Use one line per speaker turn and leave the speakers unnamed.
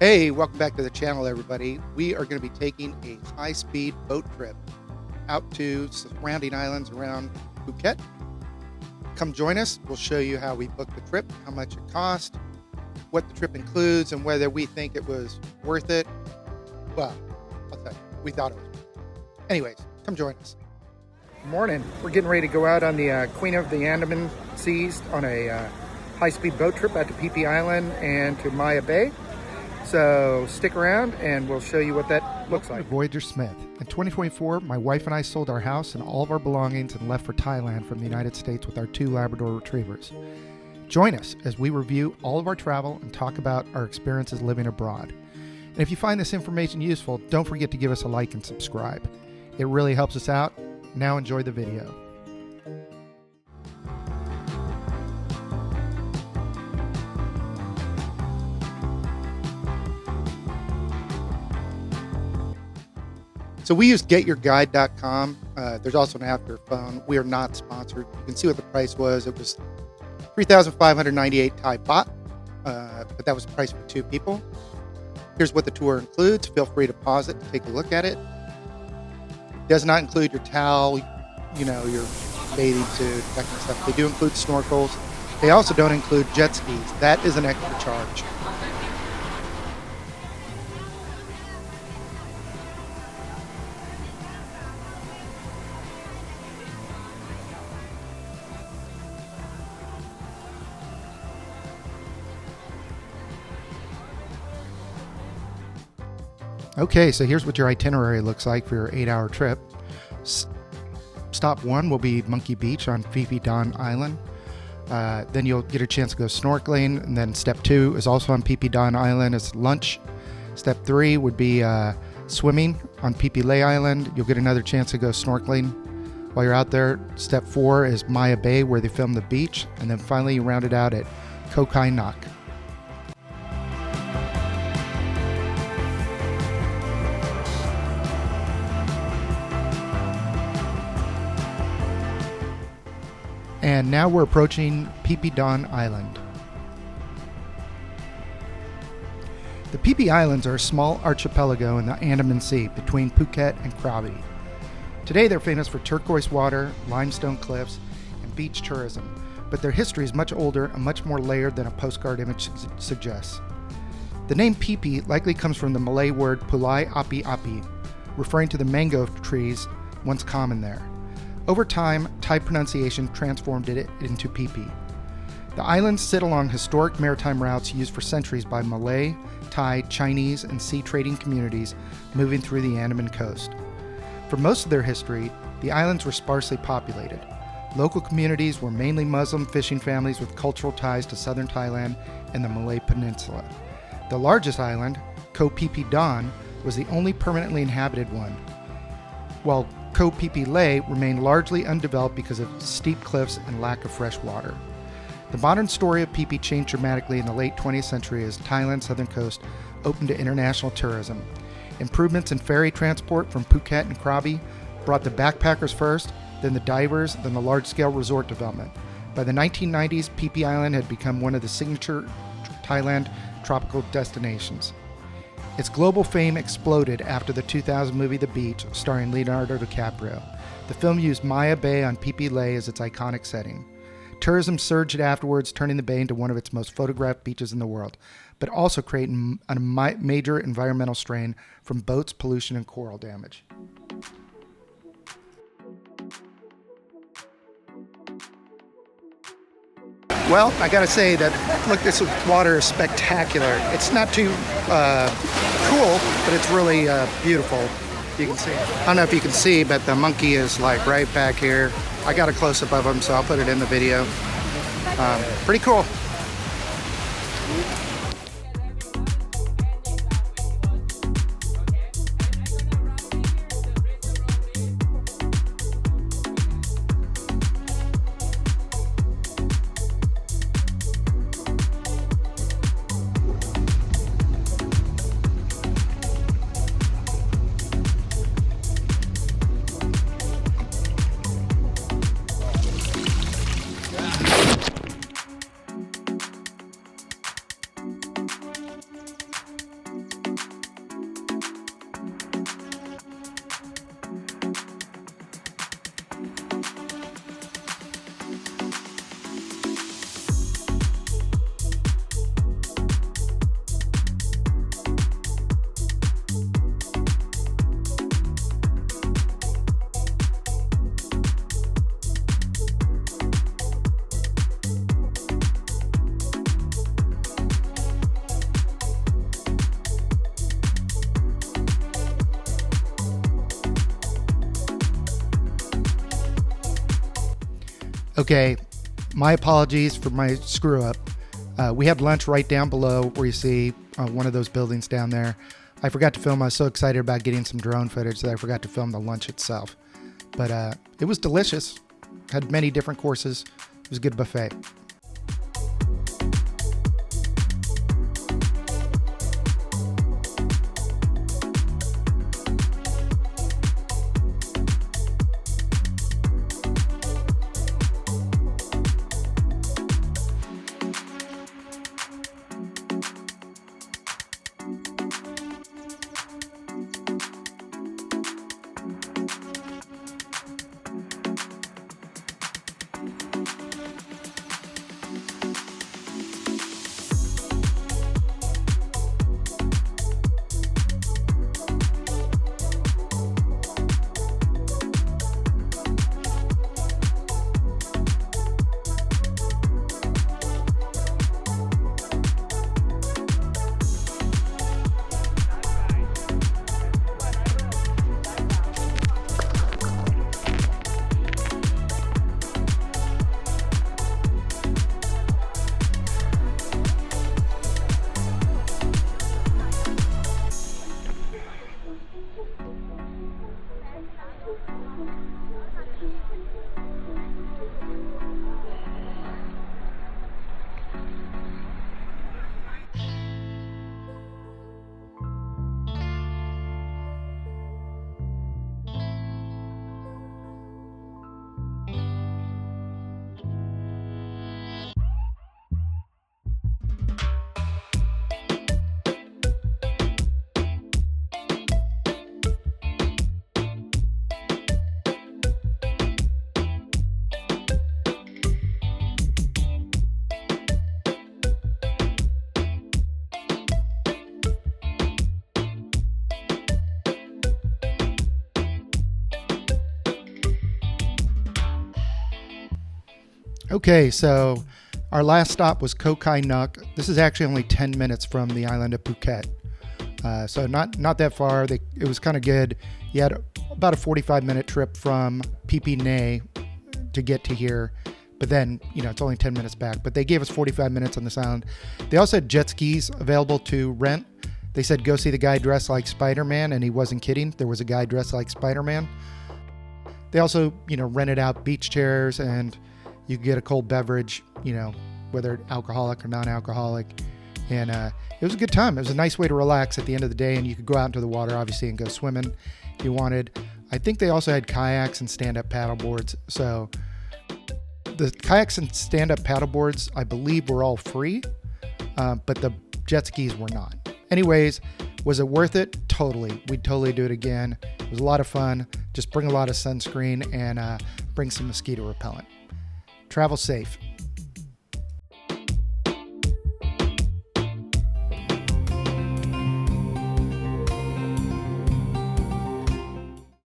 Hey, welcome back to the channel, everybody. We are going to be taking a high-speed boat trip out to surrounding islands around Phuket. Come join us. We'll show you how we booked the trip, how much it cost, what the trip includes, and whether we think it was worth it. Well, I'll tell you, we thought it was. Anyways, come join us. Good morning. We're getting ready to go out on the Queen of the Andaman Seas on a high-speed boat trip out to Phi Phi Island and to Maya Bay. So stick around and we'll show you what that looks like. Voyager Smith. In 2024, my wife and I sold our house and all of our belongings and left for Thailand from the United States with our 2 Labrador retrievers. Join us as we review all of our travel and talk about our experiences living abroad. And if you find this information useful, don't forget to give us a like and subscribe. It really helps us out. Now enjoy the video. So we use getyourguide.com. There's also an app for your phone. We are not sponsored. You can see what the price was. It was 3,598 Thai baht, but that was the price for 2 people. Here's what the tour includes. Feel free to pause it and take a look at it. It does not include your towel, your bathing suit, that kind of stuff. They do include snorkels. They also don't include jet skis. That is an extra charge. Okay, so here's what your itinerary looks like for your 8-hour trip. Stop 1 will be Monkey Beach on Phi Phi Don Island. Then you'll get a chance to go snorkeling. And then step 2 is also on Phi Phi Don Island. It's lunch. Step 3 would be swimming on Phi Phi Leh Island. You'll get another chance to go snorkeling while you're out there. Step 4 is Maya Bay, where they film the beach. And then finally you round it out at Koh Kai Nok. And now we're approaching Phi Phi Don Island. The Phi Phi Islands are a small archipelago in the Andaman Sea between Phuket and Krabi. Today they're famous for turquoise water, limestone cliffs, and beach tourism, but their history is much older and much more layered than a postcard image suggests. The name Phi Phi likely comes from the Malay word pulai api api, referring to the mango trees once common there. Over time, Thai pronunciation transformed it into Phi Phi. The islands sit along historic maritime routes used for centuries by Malay, Thai, Chinese, and sea trading communities moving through the Andaman coast. For most of their history, the islands were sparsely populated. Local communities were mainly Muslim fishing families with cultural ties to southern Thailand and the Malay Peninsula. The largest island, Koh Phi Phi Don, was the only permanently inhabited one, while Koh Phi Phi Leh remained largely undeveloped because of steep cliffs and lack of fresh water. The modern story of Phi Phi changed dramatically in the late 20th century as Thailand's southern coast opened to international tourism. Improvements in ferry transport from Phuket and Krabi brought the backpackers first, then the divers, then the large-scale resort development. By the 1990s, Phi Phi Island had become one of the signature Thailand tropical destinations. Its global fame exploded after the 2000 movie The Beach, starring Leonardo DiCaprio. The film used Maya Bay on Phi Phi Leh as its iconic setting. Tourism surged afterwards, turning the bay into one of its most photographed beaches in the world, but also creating a major environmental strain from boats, pollution, and coral damage. Well, I gotta say that, look, this water is spectacular. It's not too cool, but it's really beautiful. You can see. I don't know if you can see, but the monkey is like right back here. I got a close-up of him, so I'll put it in the video. Pretty cool. Okay, my apologies for my screw up. We had lunch right down below where you see one of those buildings down there. I forgot to film. I was so excited about getting some drone footage that I forgot to film the lunch itself. But it was delicious. Had many different courses. It was a good buffet. Okay, so our last stop was Koh Kai Nok. This is actually only 10 minutes from the island of Phuket. So not that far. It was kind of good. You had about a 45-minute trip from Phi Phi Leh to get to here. But then, it's only 10 minutes back. But they gave us 45 minutes on this island. They also had jet skis available to rent. They said, go see the guy dressed like Spider-Man, and he wasn't kidding. There was a guy dressed like Spider-Man. They also, rented out beach chairs, and you could get a cold beverage, whether alcoholic or non-alcoholic. And it was a good time. It was a nice way to relax at the end of the day, and you could go out into the water, obviously, and go swimming if you wanted. I think they also had kayaks and stand-up paddleboards. So the kayaks and stand-up paddleboards, I believe, were all free, but the jet skis were not. Anyways, was it worth it? Totally. We'd totally do it again. It was a lot of fun. Just bring a lot of sunscreen and bring some mosquito repellent. Travel safe.